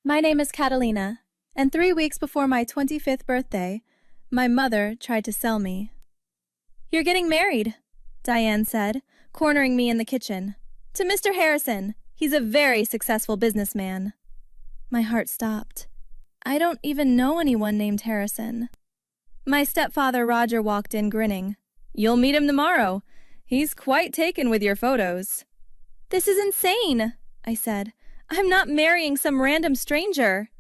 My name is Catalina, and 3 weeks before my 25th birthday, my mother tried to sell me. "You're getting married," Diane said, cornering me in the kitchen. "To Mr. Harrison. He's a very successful businessman." My heart stopped. I don't even know anyone named Harrison. My stepfather Roger walked in grinning. "You'll meet him tomorrow. He's quite taken with your photos." "This is insane," I said. "I'm not marrying some random stranger."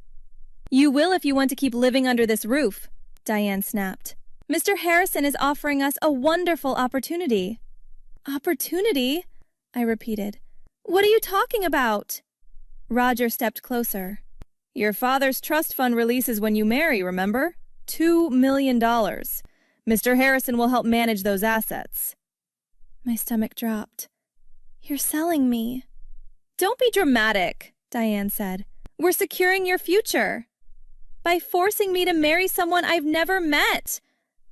"You will if you want to keep living under this roof," Diane snapped. "Mr. Harrison is offering us a wonderful opportunity." "Opportunity?" I repeated. "What are you talking about?" Roger stepped closer. "Your father's trust fund releases when you marry, remember? $2 million. Mr. Harrison will help manage those assets." My stomach dropped. "You're selling me." "Don't be dramatic," Diane said. "We're securing your future." "By forcing me to marry someone I've never met."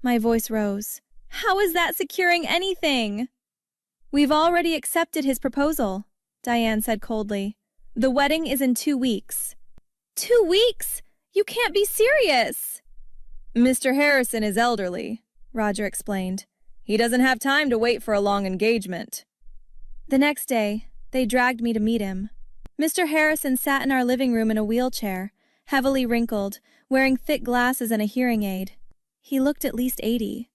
My voice rose. "How is that securing anything?" "We've already accepted his proposal," Diane said coldly. "The wedding is in 2 weeks." 2 weeks? You can't be serious. "Mr. Harrison is elderly," Roger explained. "He doesn't have time to wait for a long engagement." The next day, they dragged me to meet him. Mr. Harrison sat in our living room in a wheelchair, heavily wrinkled, wearing thick glasses and a hearing aid. He looked at least 80.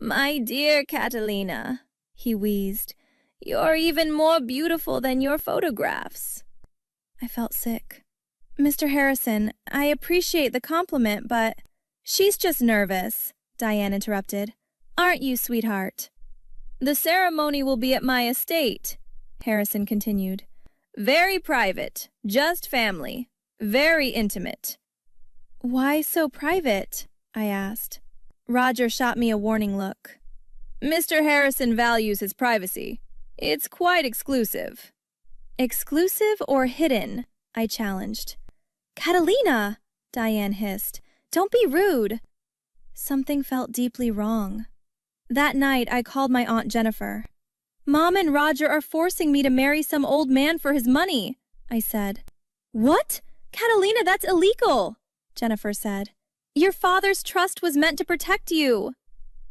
"My dear Catalina," he wheezed, "you're even more beautiful than your photographs." I felt sick. "Mr. Harrison, I appreciate the compliment, but—" "She's just nervous," Diane interrupted. "Aren't you, sweetheart?" "The ceremony will be at my estate," Harrison continued. "Very private, just family, very intimate." "Why so private?" I asked. Roger shot me a warning look. "Mr. Harrison values his privacy. It's quite exclusive." "Exclusive or hidden?" I challenged. "Catalina!" Diane hissed. "Don't be rude." Something felt deeply wrong. That night, I called my Aunt Jennifer. "Mom and Roger are forcing me to marry some old man for his money," I said. "What? Catalina, that's illegal," Jennifer said. "Your father's trust was meant to protect you.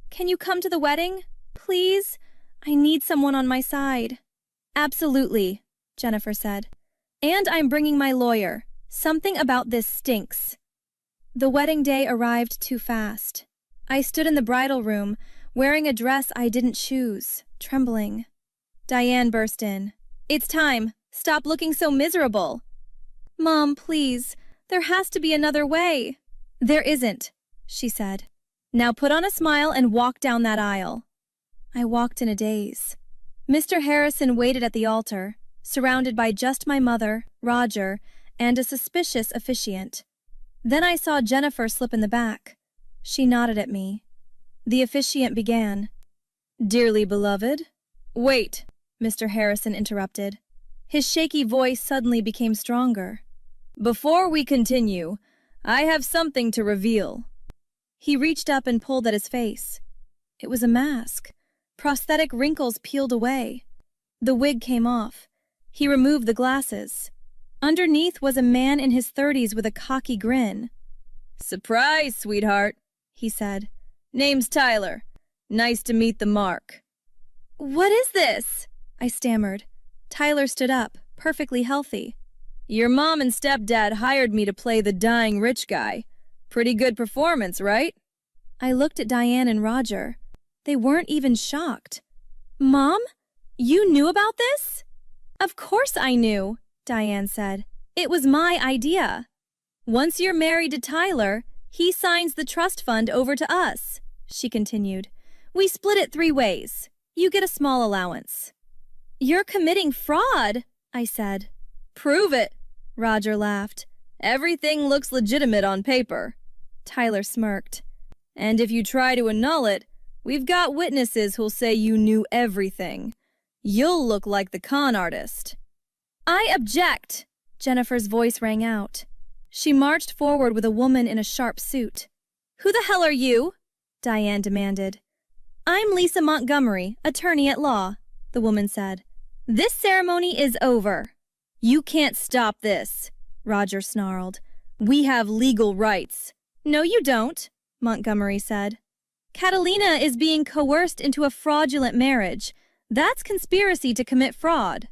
Can you come to the wedding? Please? I need someone on my side." "Absolutely," Jennifer said. "And I'm bringing my lawyer. Something about this stinks." The wedding day arrived too fast. I stood in the bridal room, wearing a dress I didn't choose, trembling. Diane burst in. "It's time. Stop looking so miserable." "Mom, please. There has to be another way." "There isn't," she said. "Now put on a smile and walk down that aisle." I walked in a daze. Mr. Harrison waited at the altar, surrounded by just my mother, Roger, and a suspicious officiant. Then I saw Jennifer slip in the back. She nodded at me. The officiant began. "Dearly beloved—" "Wait," Mr. Harrison interrupted. His shaky voice suddenly became stronger. "Before we continue, I have something to reveal." He reached up and pulled at his face. It was a mask. Prosthetic wrinkles peeled away. The wig came off. He removed the glasses. Underneath was a man in his 30s with a cocky grin. "Surprise, sweetheart," he said. "Name's Tyler. Nice to meet the mark." "What is this?" I stammered. Tyler stood up, perfectly healthy. "Your mom and stepdad hired me to play the dying rich guy. Pretty good performance, right?" I looked at Diane and Roger. They weren't even shocked. "Mom? You knew about this?" "Of course I knew," Diane said. "It was my idea. Once you're married to Tyler, he signs the trust fund over to us," she continued. "We split it 3 ways. You get a small allowance." "You're committing fraud," I said. "Prove it," Roger laughed. "Everything looks legitimate on paper." Tyler smirked. "And if you try to annul it, we've got witnesses who'll say you knew everything. You'll look like the con artist." "I object!" Jennifer's voice rang out. She marched forward with a woman in a sharp suit. "Who the hell are you?" Diane demanded. "I'm Lisa Montgomery, attorney at law," the woman said. "This ceremony is over." "You can't stop this," Roger snarled. "We have legal rights." "No, you don't," Montgomery said. "Catalina is being coerced into a fraudulent marriage. That's conspiracy to commit fraud."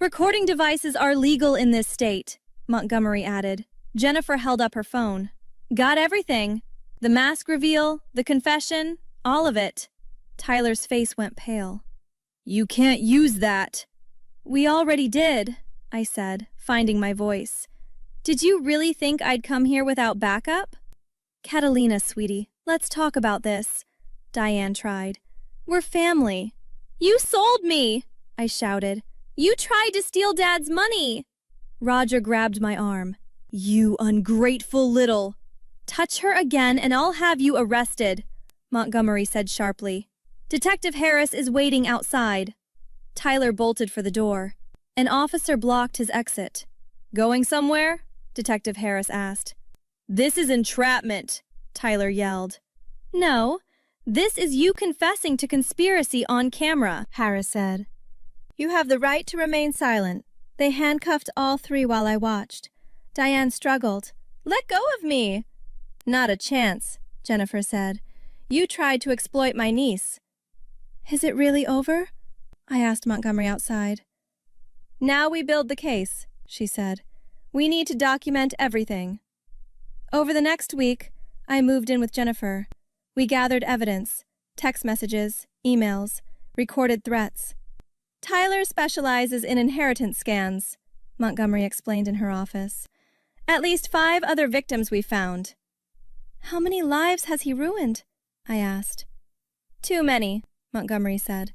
"Recording devices are legal in this state," Montgomery added. Jennifer held up her phone. "Got everything. The mask reveal, the confession, all of it." Tyler's face went pale. "You can't use that." "We already did," I said, finding my voice. "Did you really think I'd come here without backup?" "Catalina, sweetie, let's talk about this," Diane tried. "We're family." "You sold me!" I shouted. "You tried to steal Dad's money!" Roger grabbed my arm. "You ungrateful little—" "Touch her again and I'll have you arrested," Montgomery said sharply. "Detective Harris is waiting outside." Tyler bolted for the door. An officer blocked his exit. "Going somewhere?" Detective Harris asked. "This is entrapment," Tyler yelled. "No, this is you confessing to conspiracy on camera," Harris said. "You have the right to remain silent." They handcuffed all three while I watched. Diane struggled. "Let go of me!" "Not a chance," Jennifer said. "You tried to exploit my niece." "Is it really over?" I asked Montgomery outside. "Now we build the case," she said. "We need to document everything." Over the next week, I moved in with Jennifer. We gathered evidence, text messages, emails, recorded threats. "Tyler specializes in inheritance scans," Montgomery explained in her office. "At least 5 other victims we found." "How many lives has he ruined?" I asked. "Too many," Montgomery said.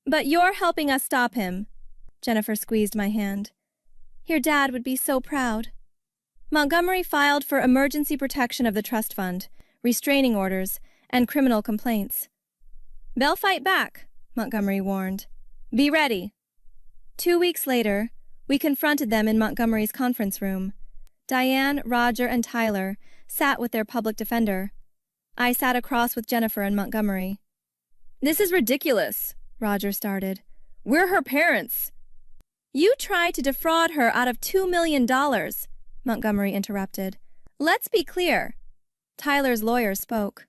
"But you're helping us stop him." Jennifer squeezed my hand. "Your dad would be so proud." Montgomery filed for emergency protection of the trust fund, restraining orders, and criminal complaints. "They'll fight back," Montgomery warned. "Be ready." 2 weeks later, we confronted them in Montgomery's conference room. Diane, Roger, and Tyler sat with their public defender. I sat across with Jennifer and Montgomery. "This is ridiculous," Roger started. "We're her parents." "You tried to defraud her out of $2 million, Montgomery interrupted. "Let's be clear." Tyler's lawyer spoke.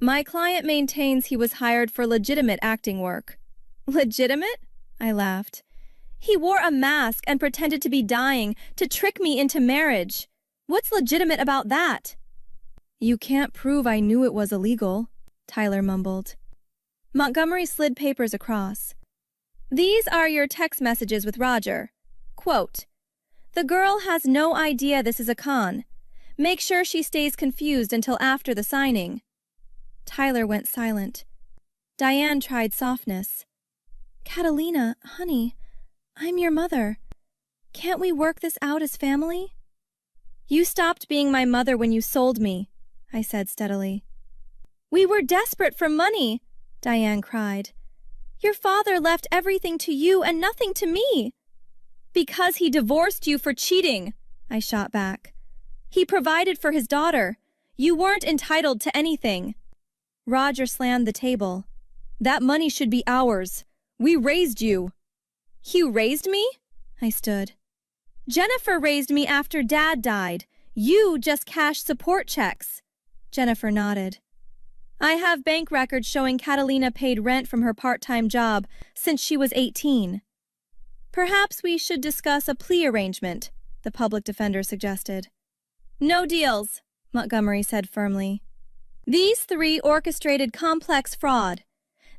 "My client maintains he was hired for legitimate acting work." "Legitimate?" I laughed. "He wore a mask and pretended to be dying to trick me into marriage. What's legitimate about that?" "You can't prove I knew it was illegal," Tyler mumbled. Montgomery slid papers across. "These are your text messages with Roger. Quote, 'The girl has no idea this is a con. Make sure she stays confused until after the signing.'" Tyler went silent. Diane tried softness. "Catalina, honey, I'm your mother. Can't we work this out as family?" "You stopped being my mother when you sold me," I said steadily. "We were desperate for money," Diane cried. "Your father left everything to you and nothing to me." "Because he divorced you for cheating," I shot back. "He provided for his daughter. You weren't entitled to anything." Roger slammed the table. "That money should be ours. We raised you." "You raised me?" I stood. "Jennifer raised me after Dad died. You just cashed support checks." Jennifer nodded. "I have bank records showing Catalina paid rent from her part-time job since she was 18. "Perhaps we should discuss a plea arrangement," the public defender suggested. "No deals," Montgomery said firmly. "These 3 orchestrated complex fraud.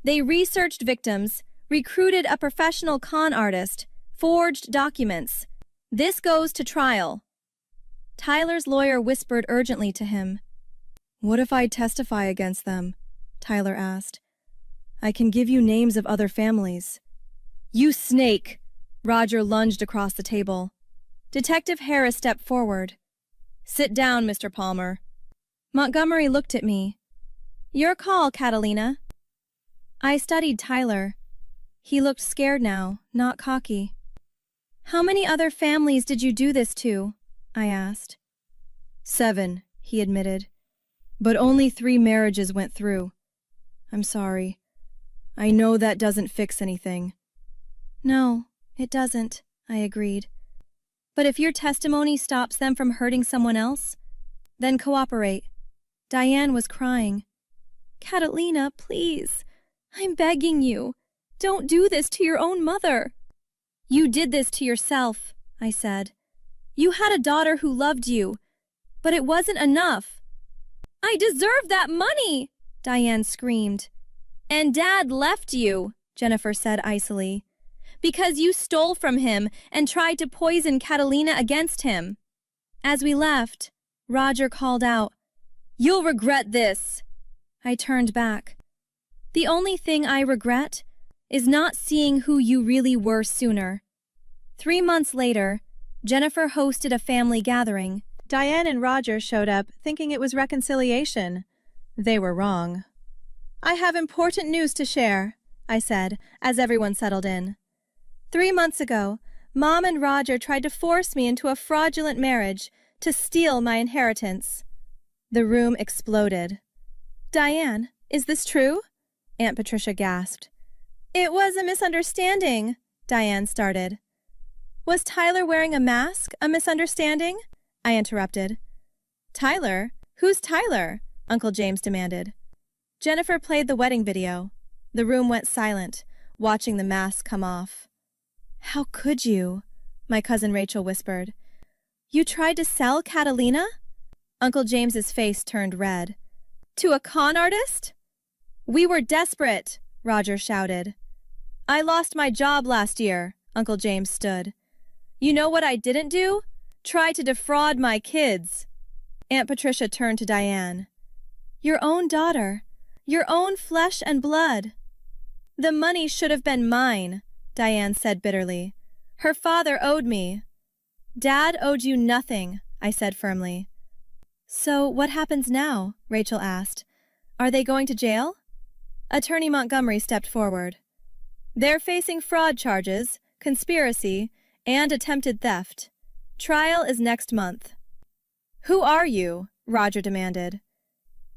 They researched victims, recruited a professional con artist, forged documents. This goes to trial." Tyler's lawyer whispered urgently to him. "What if I testify against them?" Tyler asked. "I can give you names of other families." "You snake!" Roger lunged across the table. Detective Harris stepped forward. "Sit down, Mr. Palmer." Montgomery looked at me. "Your call, Catalina." I studied Tyler. He looked scared now, not cocky. "How many other families did you do this to?" I asked. 7, he admitted. "But only 3 marriages went through. I'm sorry. I know that doesn't fix anything." "No, it doesn't," I agreed. But if your testimony stops them from hurting someone else, then cooperate. Diane was crying. Catalina, please. I'm begging you. Don't do this to your own mother. You did this to yourself, I said. You had a daughter who loved you, but it wasn't enough. I deserve that money, Diane screamed. And Dad left you, Jennifer said icily, because you stole from him and tried to poison Catalina against him. As we left, Roger called out, You'll regret this. I turned back. The only thing I regret is not seeing who you really were sooner. 3 months later, Jennifer hosted a family gathering. Diane and Roger showed up thinking it was reconciliation. They were wrong. I have important news to share, I said, as everyone settled in. 3 months ago, Mom and Roger tried to force me into a fraudulent marriage to steal my inheritance. The room exploded. Diane, is this true? Aunt Patricia gasped. It was a misunderstanding, Diane started. Was Tyler wearing a mask a misunderstanding? I interrupted. Tyler? Who's Tyler? Uncle James demanded. Jennifer played the wedding video. The room went silent, watching the mask come off. How could you? My cousin Rachel whispered. You tried to sell Catalina? Uncle James's face turned red. To a con artist? We were desperate, Roger shouted. I lost my job last year, Uncle James stood. You know what I didn't do? Try to defraud my kids. Aunt Patricia turned to Diane. Your own daughter, your own flesh and blood. The money should have been mine, Diane said bitterly. Her father owed me. Dad owed you nothing, I said firmly. So what happens now? Rachel asked. Are they going to jail? Attorney Montgomery stepped forward. They're facing fraud charges, conspiracy, and attempted theft. Trial is next month. Who are you? Roger demanded.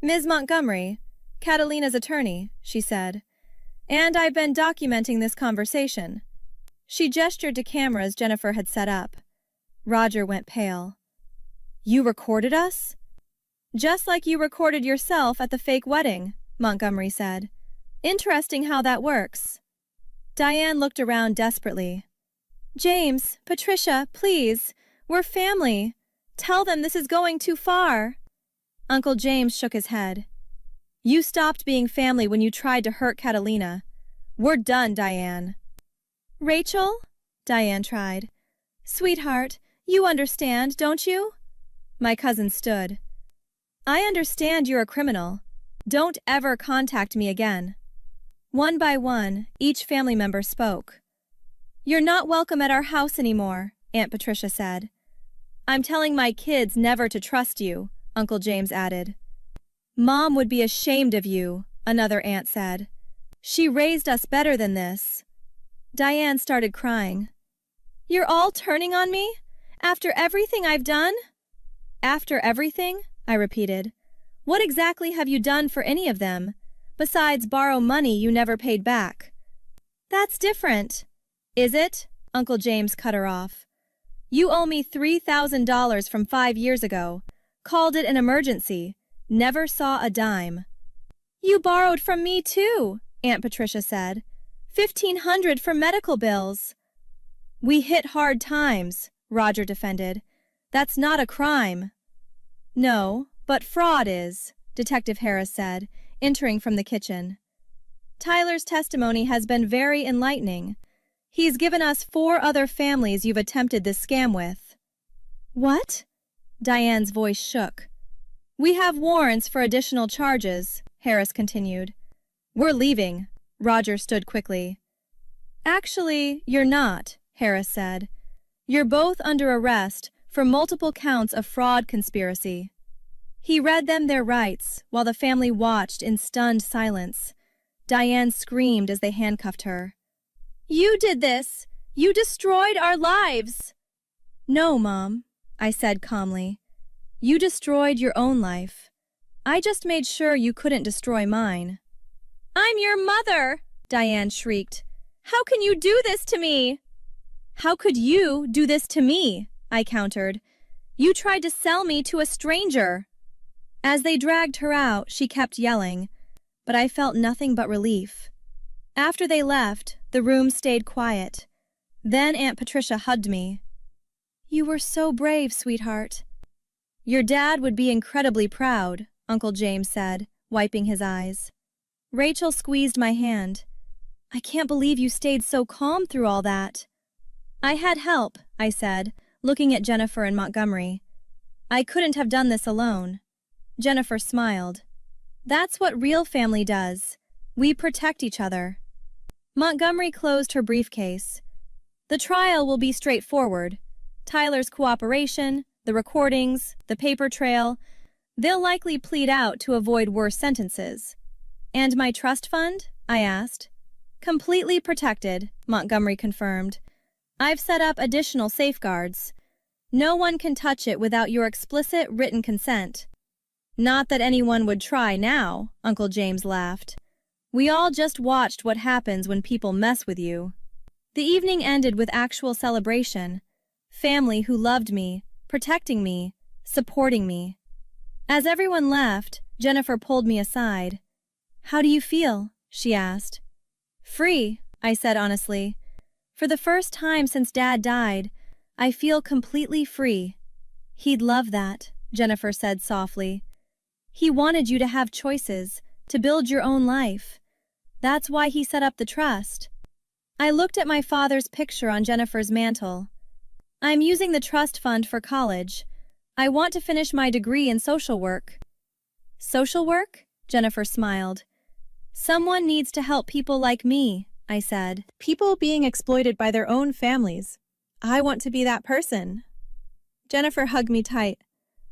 Ms. Montgomery, Catalina's attorney, she said. And I've been documenting this conversation. She gestured to cameras Jennifer had set up. Roger went pale. You recorded us? Just like you recorded yourself at the fake wedding, Montgomery said. Interesting how that works. Diane looked around desperately. James, Patricia, please. We're family. Tell them this is going too far. Uncle James shook his head. You stopped being family when you tried to hurt Catalina. We're done, Diane. Rachel? Diane tried. Sweetheart, you understand, don't you? My cousin stood. I understand you're a criminal. Don't ever contact me again. One by one, each family member spoke. You're not welcome at our house anymore, Aunt Patricia said. I'm telling my kids never to trust you, Uncle James added. Mom would be ashamed of you, another aunt said. She raised us better than this. Diane started crying. You're all turning on me? After everything I've done? After everything? I repeated. What exactly have you done for any of them, besides borrow money you never paid back? That's different. Is it? Uncle James cut her off. You owe me $3,000 from 5 years ago. Called it an emergency. Never saw a dime. You borrowed from me too, Aunt Patricia said. $1,500 for medical bills. We hit hard times, Roger defended. That's not a crime. No, but fraud is, Detective Harris said, entering from the kitchen. Tyler's testimony has been very enlightening. He's given us 4 other families you've attempted this scam with. What? Diane's voice shook. We have warrants for additional charges, Harris continued. We're leaving. Roger stood quickly. Actually, you're not, Harris said. You're both under arrest for multiple counts of fraud conspiracy. He read them their rights while the family watched in stunned silence. Diane screamed as they handcuffed her. You did this! You destroyed our lives! No, Mom, I said calmly. You destroyed your own life. I just made sure you couldn't destroy mine. I'm your mother! Diane shrieked. How can you do this to me? How could you do this to me? I countered. You tried to sell me to a stranger. As they dragged her out, she kept yelling, but I felt nothing but relief. After they left, the room stayed quiet. Then Aunt Patricia hugged me. You were so brave, sweetheart. Your dad would be incredibly proud, Uncle James said, wiping his eyes. Rachel squeezed my hand. I can't believe you stayed so calm through all that. I had help, I said, looking at Jennifer and Montgomery. I couldn't have done this alone. Jennifer smiled. That's what real family does. We protect each other. Montgomery closed her briefcase. The trial will be straightforward. Tyler's cooperation, the recordings, the paper trail. They'll likely plead out to avoid worse sentences. And my trust fund? I asked. Completely protected, Montgomery confirmed. I've set up additional safeguards. No one can touch it without your explicit written consent. Not that anyone would try now, Uncle James laughed. We all just watched what happens when people mess with you. The evening ended with actual celebration. Family who loved me, protecting me, supporting me. As everyone left, Jennifer pulled me aside. How do you feel? She asked. Free, I said honestly. For the first time since Dad died, I feel completely free. He'd love that, Jennifer said softly. He wanted you to have choices, to build your own life. That's why he set up the trust. I looked at my father's picture on Jennifer's mantle. I'm using the trust fund for college. I want to finish my degree in social work. Social work? Jennifer smiled. Someone needs to help people like me, I said. People being exploited by their own families. I want to be that person. Jennifer hugged me tight.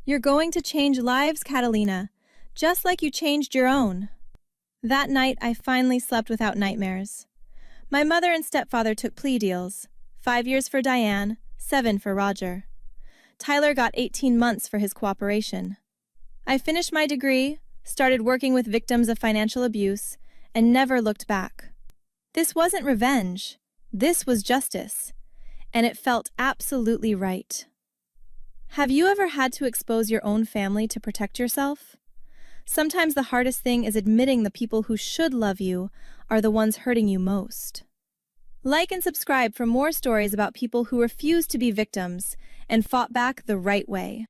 You're going to change lives, Catalina, just like you changed your own. That night, I finally slept without nightmares. My mother and stepfather took plea deals. 5 years for Diane, 7 for Roger. Tyler got 18 months for his cooperation. I finished my degree, started working with victims of financial abuse, and never looked back. This wasn't revenge. This was justice. And it felt absolutely right. Have you ever had to expose your own family to protect yourself? Sometimes the hardest thing is admitting the people who should love you are the ones hurting you most. Like and subscribe for more stories about people who refused to be victims and fought back the right way.